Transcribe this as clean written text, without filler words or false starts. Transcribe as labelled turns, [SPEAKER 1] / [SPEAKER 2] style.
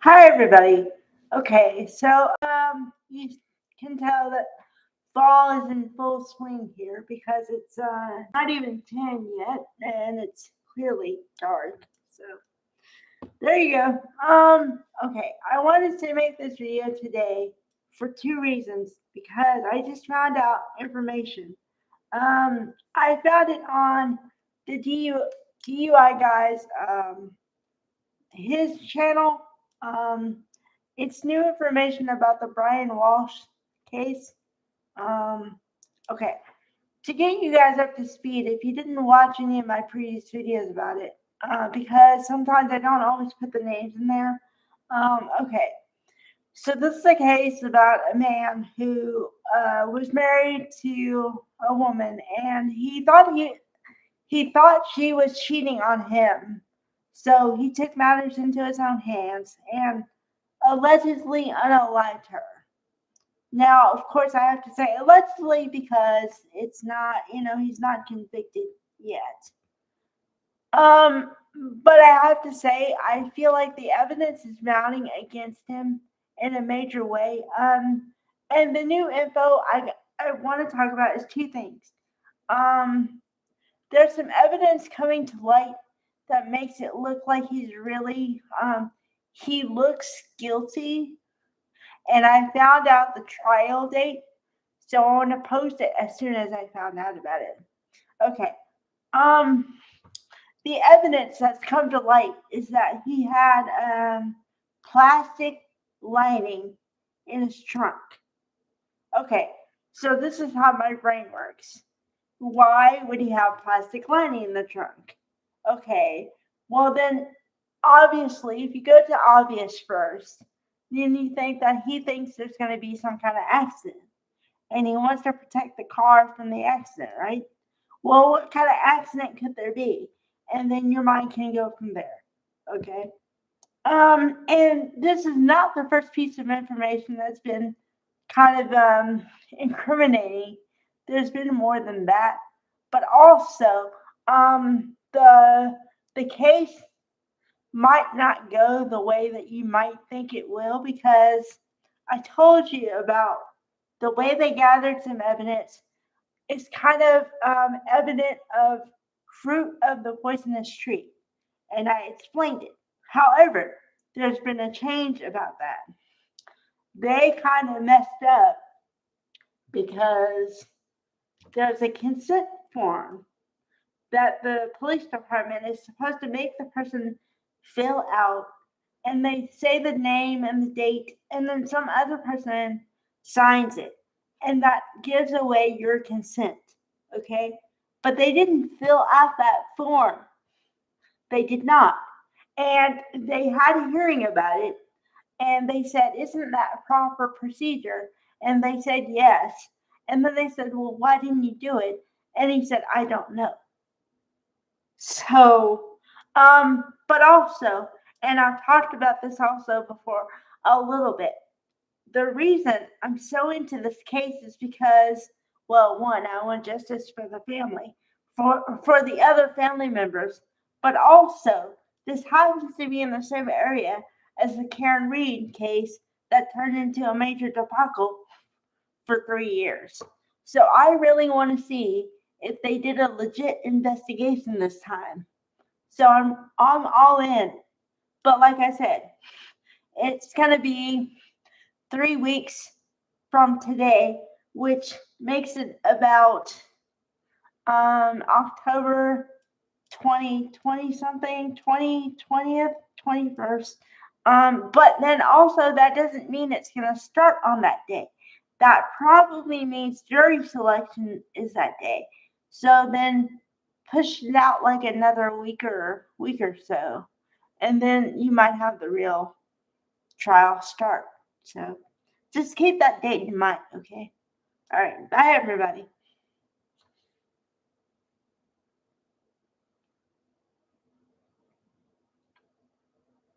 [SPEAKER 1] Hi, everybody. Okay, you can tell that fall is in full swing here because it's not even 10 yet and it's clearly dark. So, there you go. Okay, I wanted to make this video today for two reasons because I just found out information. I found it on the DUI guy's his channel. Um, it's new information about the Walshe case. Um, okay, to get you guys up to speed, if you didn't watch any of my previous videos about it, because sometimes I don't always put the names in there. Okay, so this is a case about a man who was married to a woman, and he thought she was cheating on him. So he took matters into his own hands and allegedly unalived her. Now, of course, I have to say allegedly because it's not, he's not convicted yet. Um, but I have to say, I feel like the evidence is mounting against him in a major way. And the new info I want to talk about is two things. There's some evidence coming to light that makes it look like he looks guilty. And I found out the trial date, so I want to post it as soon as I found out about it. Okay. The evidence that's come to light is that he had plastic lining in his trunk. Okay, so this is how my brain works. Why would he have plastic lining in the trunk? Okay, well then, obviously, if you go to obvious first, then you think that he thinks there's going to be some kind of accident, and he wants to protect the car from the accident, right? Well, what kind of accident could there be? And then your mind can go from there. Okay. And this is not the first piece of information that's been kind of incriminating. There's been more than that, but also the case might not go the way that you might think it will because I told you about the way they gathered some evidence. It's kind of evident of fruit of the poisonous tree, and I explained it. However, there's been a change about that. They kind of messed up because there's a consent form that the police department is supposed to make the person fill out, and they say the name and the date, and then some other person signs it, and that gives away your consent. Okay, but they didn't fill out that form. They did not, and they had a hearing about it, and they said, "Isn't that a proper procedure?" And they said yes, and then they said, "Well, why didn't you do it?" And he said, "I don't know." So, but also, and I've talked about this also before a little bit. The reason I'm so into this case is because, well, one, I want justice for the family, for the other family members, but also this happens to be in the same area as the Karen Reed case that turned into a major debacle for 3 years. So I really want to see if they did a legit investigation this time. So I'm all in. But like I said, it's gonna be 3 weeks from today, which makes it about October 2020 something, 2020th, 21st. But then also that doesn't mean it's gonna start on that day. That probably means jury selection is that day. So then push it out like another week or so, and then you might have the real trial start. So just keep that date in mind, okay? All right, bye everybody.